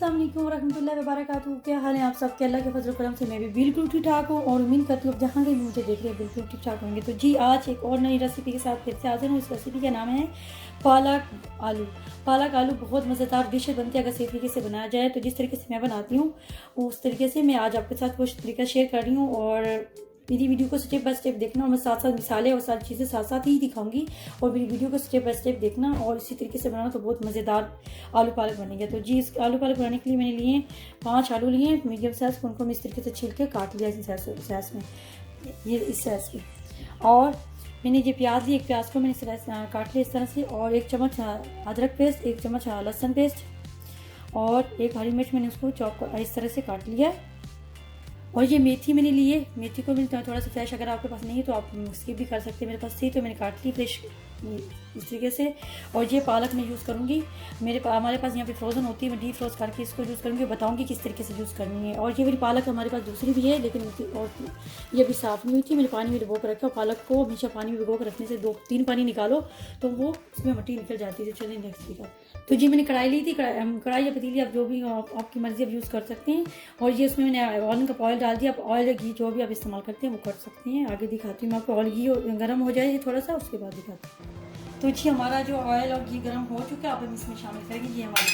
अस्सलाम वालेकुम रहमतुल्लाहि व बरकातहू। क्या हाल है आप सब के? अल्लाह के फजल करम से मैं भी बिल्कुल ठीक ठाक हूँ और उम्मीद करती हूँ जहाँ कहीं मुझे देख रहे हैं बिल्कुल ठीक ठाक होंगे। तो जी आज एक और नई रेसिपी के साथ फिर से हाजिर हूँ। इस रेसिपी का नाम है पालक आलू। पालक आलू बहुत मज़ेदार डिश बनती है अगर सही तरीके से बनाया जाए। तो जिस तरीके से मैं बनाती हूँ उस तरीके से मैं आज आपके साथ कुछ तरीका शेयर कर रही हूँ और मेरी वीडियो को स्टेप बाय स्टेप देखना और मैं साथ साथ मिसालें और सारी चीज़ें साथ साथ ही दिखाऊंगी और मेरी वीडियो को स्टेप बाय स्टेप देखना और इसी तरीके से बनाना तो बहुत मज़ेदार आलू पालक बनेंगे। तो जी इस आलू पालक बनाने के लिए मैंने लिए 5 आलू लिए मीडियम साइज़, उनको मैं इस तरीके से छील के काट लिया इस साइज़ में, ये इस साइज़ की। और मैंने ये प्याज ली, एक प्याज को मैंने काट लिया इस तरह से, और 1 चम्मच अदरक पेस्ट, 1 चम्मच लहसुन पेस्ट और 1 हरी मिर्च मैंने उसको चॉप इस तरह से काट लिया। और ये मेथी मैंने ली है, मेथी को मैंने थोड़ा सा फ्रेश, अगर आपके पास नहीं है तो आप स्किप भी कर सकते हैं, मेरे पास थी तो मैंने काट ली फ्रेश इस तरीके से। और ये पालक मैं यूज़ करूँगी, हमारे पास यहाँ पे फ्रोज़न होती है, मैं डीप फ्रोज करके इसको यूज़ करूँगी, बताऊँगी किस तरीके से यूज़ करनी है। और ये मेरी पालक हमारे पास दूसरी भी है लेकिन और ये अभी साफ़ नहीं हुई थी, मैंने पानी में भिगो कर रखा। पालक को हमेशा पानी में भिगो कर रखने से 2-3 पानी निकालो तो वो उसमें मट्टी निकल जाती है। चलिए नेक्स्ट तरीका। तो जी मैंने कढ़ाई ली थी, कढ़ाई या पतीली आप जो भी आपकी मर्ज़ी आप यूज़ कर सकते हैं। और ये उसमें मैंने ऑयल डाल दिया। आप ऑयल या घी जो भी आप इस्तेमाल करते हैं वो कर सकते हैं। आगे दिखाती हूँ मैं आपको। ऑयल घी गर्म हो जाए थोड़ा सा, उसके बाद दिखाती हूँ। तो जी हमारा जो ऑयल और घी गर्म हो चुका है, अब हम इसमें शामिल करेंगे ये हमारे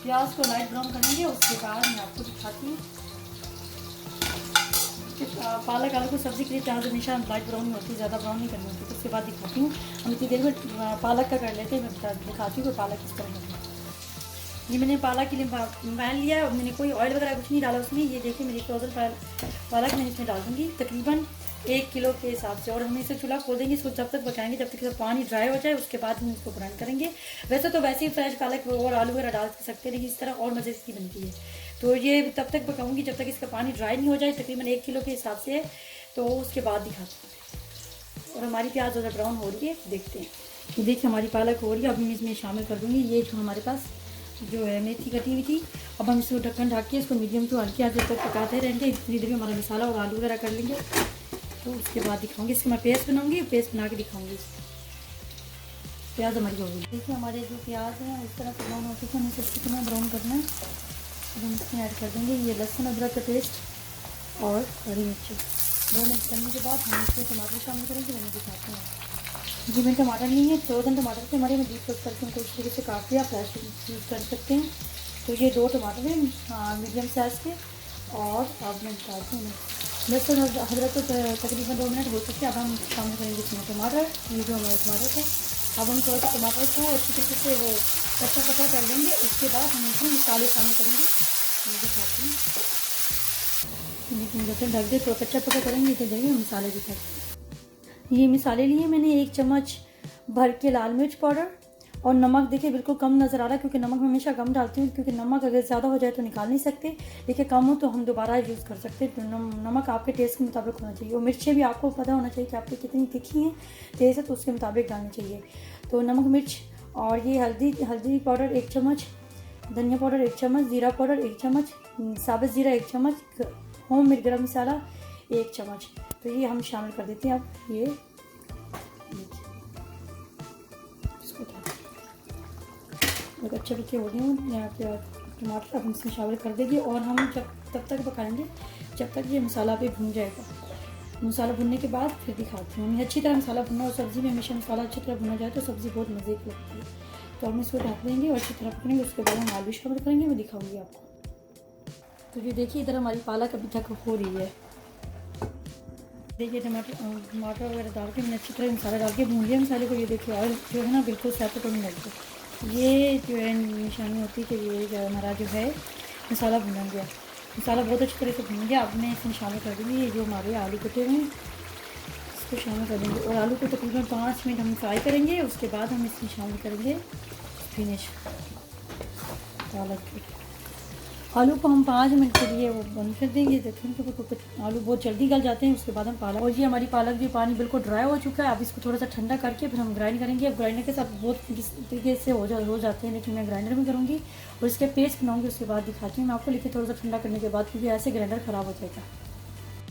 प्याज को लाइट ब्राउन करेंगे। उसके बाद मैं आपको दिखाती हूँ पालक आलू को सब्ज़ी के लिए प्याज हमेशा लाइट ब्राउन नहीं होती, ज़्यादा ब्राउन नहीं करनी होती। तो उसके बाद दिखाती हूँ हम इतनी देर में पालक का कर लेते हैं। मैं दिखाती हूँ कि पालक किस तरह करना है। ये मैंने पालक के लिए पैन लिया, मैंने कोई ऑयल वगैरह कुछ नहीं डाला उसमें। ये देखिए मेरी फ्रोजन पालक मैं इसमें डाल दूँगी तकरीबन 1 किलो के हिसाब से। और हम इसे चूल्हा खोल देंगे, इसको जब तक पकाएंगे जब तक पानी ड्राई हो जाए, उसके बाद हम इसको ग्राइंड करेंगे। वैसे तो वैसे ही फ्रेश पालक और आलू वगैरह डाल सकते हैं, लेकिन इस तरह और मज़े की बनती है। तो ये तब तक पकाऊंगी जब तक इसका पानी ड्राई नहीं हो जाए, तकरीबन 1 किलो के हिसाब से। तो उसके बाद दिखाते हैं। और हमारी प्याज ज़्यादा ब्राउन हो रही है, देखते हैं। तो देखिए हमारी पालक हो रही है, अब मैं इसमें शामिल कर दूँगी ये जो हमारे पास जो है मेथी कटी हुई थी। अब हम इसको ढक्कन ढक के इसको मीडियम टू हल्की आंच तक पकाते रहेंगे। इतनी देर में हमारा मसाला और आलू वगैरह कर लेंगे। तो उसके बाद दिखाऊंगी, इसका मैं पेस्ट बनाऊंगी, पेस्ट बना के दिखाऊंगी। प्याज हमारी हो गई। देखिए हमारे जो प्याज हैं इस तरह से ब्राउन हो चुके हैं, हमें सब कितना ब्राउन करना है। अब हम इसमें ऐड कर देंगे ये लहसुन अदरक का पेस्ट और हरी मिर्ची। 2 मिनट करने के बाद हम इसमें टमाटर शामिल करेंगे, वो दिखाते हैं। जी मैं टमाटर नहीं है, फ्रोजन टमाटर से हमारे में डीप फ्रोज करके उनको इस तरीके से काट लिया, फ्रेश यूज़ कर सकते हैं। तो ये 2 टमाटर हैं मीडियम साइज़ के। और अब मैं डालती हूँ लहसुन अदरक को तकरीबन 2 मिनट हो सकते हैं। अब हम शामिल करेंगे इसमें टमाटर, ये जो हमारे टमाटर थे। अब हम थोड़ा सा टमाटर को अच्छी तरीके से वो कच्चा पका कर लेंगे। उसके बाद हम इसमें मसाले शामिल करेंगे, मैं दिखाती हूँ। लेकिन ढक दे, थोड़ा कच्चा पका करेंगे तो जरिए मसाले दिखाते हैं। ये मसाले लिए मैंने 1 चम्मच भर के लाल मिर्च पाउडर और नमक। देखिए बिल्कुल कम नज़र आ रहा है क्योंकि नमक मैं हमेशा कम डालती हूँ, क्योंकि नमक अगर ज़्यादा हो जाए तो निकाल नहीं सकते। देखिए कम हो तो हम दोबारा यूज़ कर सकते हैं। तो नमक आपके टेस्ट के मुताबिक होना चाहिए। और मिर्चें भी आपको पता होना चाहिए कि आपकी कितनी तीखी हैं, तेज़ है, तो उसके मुताबिक डालनी चाहिए। तो नमक मिर्च और ये हल्दी पाउडर 1 चम्मच, धनिया पाउडर 1 चम्मच, जीरा पाउडर 1 चम्मच, साबुत जीरा 1 चम्मच, होम मेड गरम मसाला 1 चम्मच। तो ये हम शामिल कर देते हैं। अब ये अच्छे बच्चे हो गए हैं यहाँ पे टमाटर, अब हम इसमें शामिल कर देंगे। और हम तब तक पकाएंगे जब तक ये मसाला भी भुन जाएगा। मसाला भुनने के बाद फिर दिखाती हूँ। अच्छी तरह मसाला भुनना, और सब्ज़ी में हमेशा मसाला अच्छी तरह भुना जाए तो सब्ज़ी बहुत मज़े की लगती है। तो हम इसको ढक देंगे और अच्छी तरह पकड़ेंगे। उसके बाद हम आलू शामिल करेंगे, मैं दिखाऊँगी आपको। तो ये देखिए इधर हमारी पालक अभी तक हो रही है। देखिए टमाटर वगैरह डाल के मैंने अच्छी तरह मसाला डाल के भून लिया मसाले को। ये देखिए ऑयल जो है ना बिल्कुल सेपरेट होने लग गया। ये जो है निशानी होती है कि ये जो हमारा जो है मसाला भुन गया। मसाला बहुत अच्छी तरह से भुन गया। अब मैं इसमें शामिल कर दूँगी ये जो हमारे आलू कटे हुए हैं, इसको शामिल कर देंगे। और आलू को तकरीबन 5 मिनट हम फ्राई करेंगे। उसके बाद हम इसमें शामिल करेंगे फिनिश पालक। आलू को हम 5 मिनट के लिए वो बंद कर देंगे। देखें तो आलू बहुत जल्दी गल जाते हैं। उसके बाद हम पालक, और ये हमारी पालक भी पानी बिल्कुल ड्राई हो चुका है। अब इसको थोड़ा सा ठंडा करके फिर हम ग्राइंड करेंगे। अब ग्राइंडर के साथ बहुत तरीके से हो जाते हैं, लेकिन मैं ग्राइंडर में करूँगी और इसके पेस्ट बनाऊँगी। उसके बाद दिखाती हूँ मैं आपको, लेकिन थोड़ा सा ठंडा करने के बाद, क्योंकि ऐसे ग्राइंडर ख़राब हो जाएगा।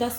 10